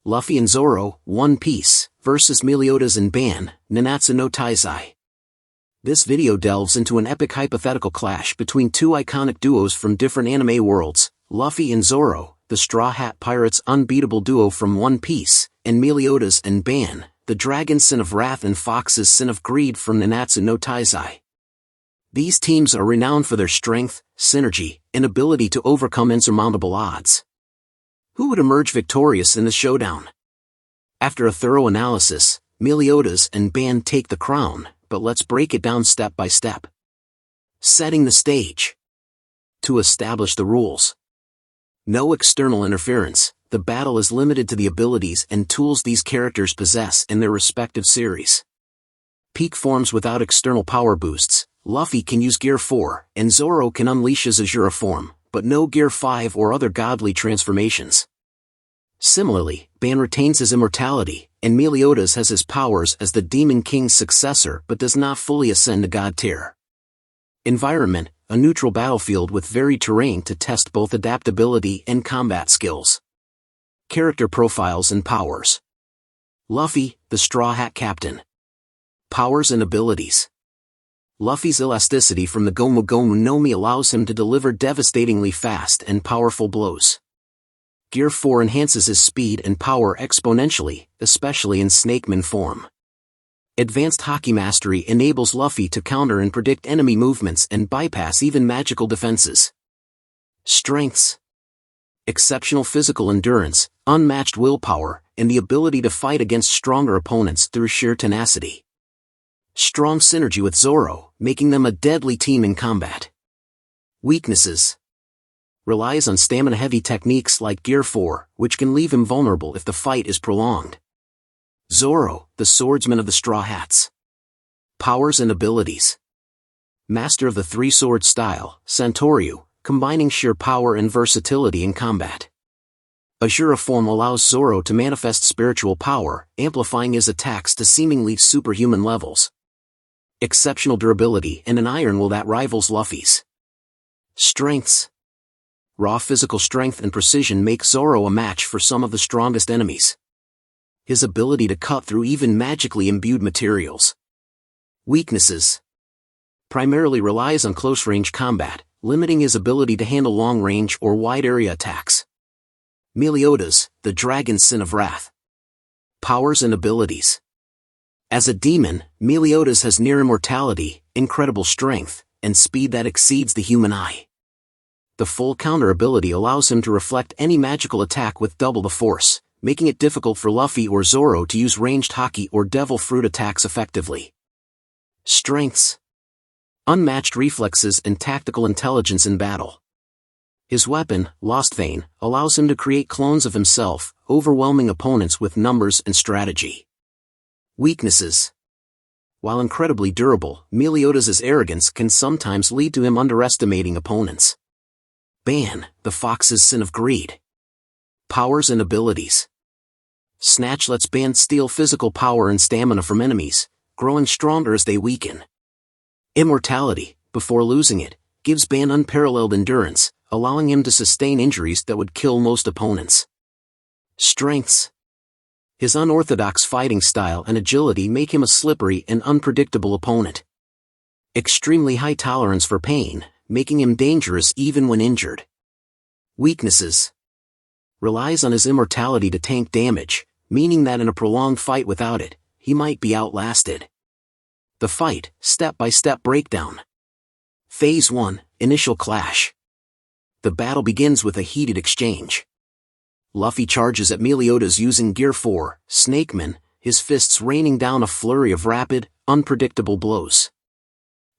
Luffy and Zoro, One Piece, versus Meliodas and Ban, Nanatsu no Taizai. This video delves into an epic hypothetical clash between two iconic duos from different anime worlds, Luffy and Zoro, the Straw Hat Pirates' unbeatable duo from One Piece, and Meliodas and Ban, the Dragon's Sin of Wrath and Fox's Sin of Greed from Nanatsu no Taizai. These teams are renowned for their strength, synergy, and ability to overcome insurmountable odds. Who would emerge victorious in the showdown? After a thorough analysis, Meliodas and Ban take the crown, but let's break it down step by step. Setting the stage. To establish the rules. No external interference, the battle is limited to the abilities and tools these characters possess in their respective series. Peak forms without external power boosts. Luffy can use Gear 4, and Zoro can unleash his Azura form, but no Gear 5 or other godly transformations. Similarly, Ban retains his immortality, and Meliodas has his powers as the Demon King's successor but does not fully ascend to God tier. Environment, a neutral battlefield with varied terrain to test both adaptability and combat skills. Character profiles and powers. Luffy, the Straw Hat Captain. Powers and abilities. Luffy's elasticity from the Gomu Gomu no Mi allows him to deliver devastatingly fast and powerful blows. Gear 4 enhances his speed and power exponentially, especially in Snakeman form. Advanced Haki Mastery enables Luffy to counter and predict enemy movements and bypass even magical defenses. Strengths. Exceptional physical endurance, unmatched willpower, and the ability to fight against stronger opponents through sheer tenacity. Strong synergy with Zoro, making them a deadly team in combat. Weaknesses. Relies on stamina-heavy techniques like Gear 4, which can leave him vulnerable if the fight is prolonged. Zoro, the swordsman of the Straw Hats. Powers and abilities. Master of the three-sword style, Santoryu, combining sheer power and versatility in combat. Azura form allows Zoro to manifest spiritual power, amplifying his attacks to seemingly superhuman levels. Exceptional durability and an iron will that rivals Luffy's. Strengths. Raw physical strength and precision make Zoro a match for some of the strongest enemies. His ability to cut through even magically imbued materials. Weaknesses. Primarily relies on close-range combat, limiting his ability to handle long-range or wide-area attacks. Meliodas, the Dragon's Sin of Wrath. Powers and abilities. As a demon, Meliodas has near immortality, incredible strength, and speed that exceeds the human eye. The full counter ability allows him to reflect any magical attack with double the force, making it difficult for Luffy or Zoro to use ranged Haki or Devil Fruit attacks effectively. Strengths. Unmatched reflexes and tactical intelligence in battle. His weapon, Lost Vein, allows him to create clones of himself, overwhelming opponents with numbers and strategy. Weaknesses. While incredibly durable, Meliodas' arrogance can sometimes lead to him underestimating opponents. Ban, the Fox's Sin of Greed. Powers and abilities. Snatch lets Ban steal physical power and stamina from enemies, growing stronger as they weaken. Immortality, before losing it, gives Ban unparalleled endurance, allowing him to sustain injuries that would kill most opponents. Strengths. His unorthodox fighting style and agility make him a slippery and unpredictable opponent. Extremely high tolerance for pain, making him dangerous even when injured. Weaknesses. Relies on his immortality to tank damage, meaning that in a prolonged fight without it, he might be outlasted. The fight, step-by-step breakdown. Phase 1, Initial Clash. The battle begins with a heated exchange. Luffy charges at Meliodas using Gear 4, Snakeman, his fists raining down a flurry of rapid, unpredictable blows.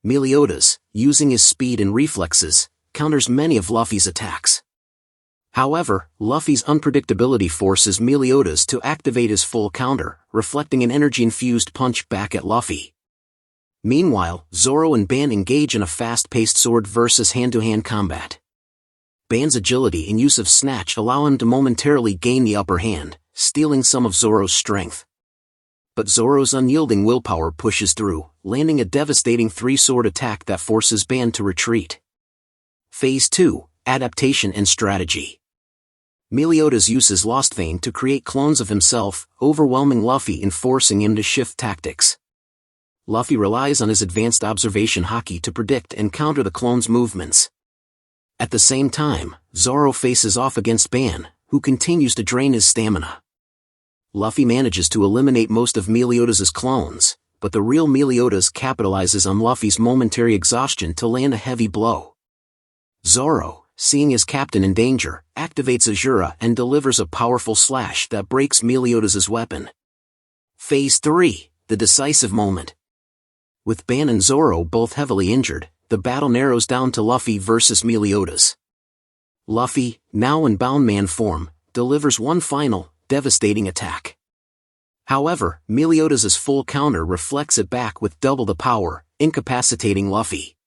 Meliodas, using his speed and reflexes, counters many of Luffy's attacks. However, Luffy's unpredictability forces Meliodas to activate his full counter, reflecting an energy-infused punch back at Luffy. Meanwhile, Zoro and Ban engage in a fast-paced sword versus hand-to-hand combat. Ban's agility and use of Snatch allow him to momentarily gain the upper hand, stealing some of Zoro's strength. But Zoro's unyielding willpower pushes through, landing a devastating three-sword attack that forces Ban to retreat. Phase 2, Adaptation and Strategy. Meliodas uses Lost Vein to create clones of himself, overwhelming Luffy and forcing him to shift tactics. Luffy relies on his advanced observation haki to predict and counter the clone's movements. At the same time, Zoro faces off against Ban, who continues to drain his stamina. Luffy manages to eliminate most of Meliodas' clones, but the real Meliodas capitalizes on Luffy's momentary exhaustion to land a heavy blow. Zoro, seeing his captain in danger, activates Azura and delivers a powerful slash that breaks Meliodas' weapon. Phase 3, the decisive moment. With Ban and Zoro both heavily injured, the battle narrows down to Luffy versus Meliodas. Luffy, now in Bound Man form, delivers one final, devastating attack. However, Meliodas' full counter reflects it back with double the power, incapacitating Luffy.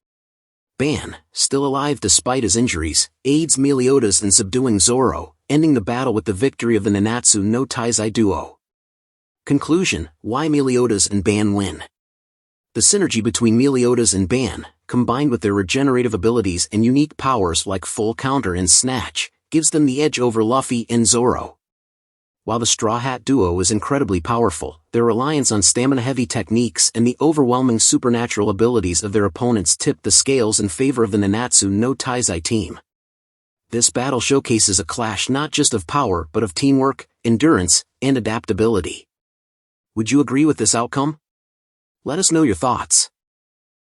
Ban, still alive despite his injuries, aids Meliodas in subduing Zoro, ending the battle with the victory of the Nanatsu no Taizai duo. Conclusion: why Meliodas and Ban win. The synergy between Meliodas and Ban, combined with their regenerative abilities and unique powers like full counter and snatch, gives them the edge over Luffy and Zoro. While the Straw Hat duo is incredibly powerful, their reliance on stamina-heavy techniques and the overwhelming supernatural abilities of their opponents tip the scales in favor of the Nanatsu no Taizai team. This battle showcases a clash not just of power but of teamwork, endurance, and adaptability. Would you agree with this outcome? Let us know your thoughts.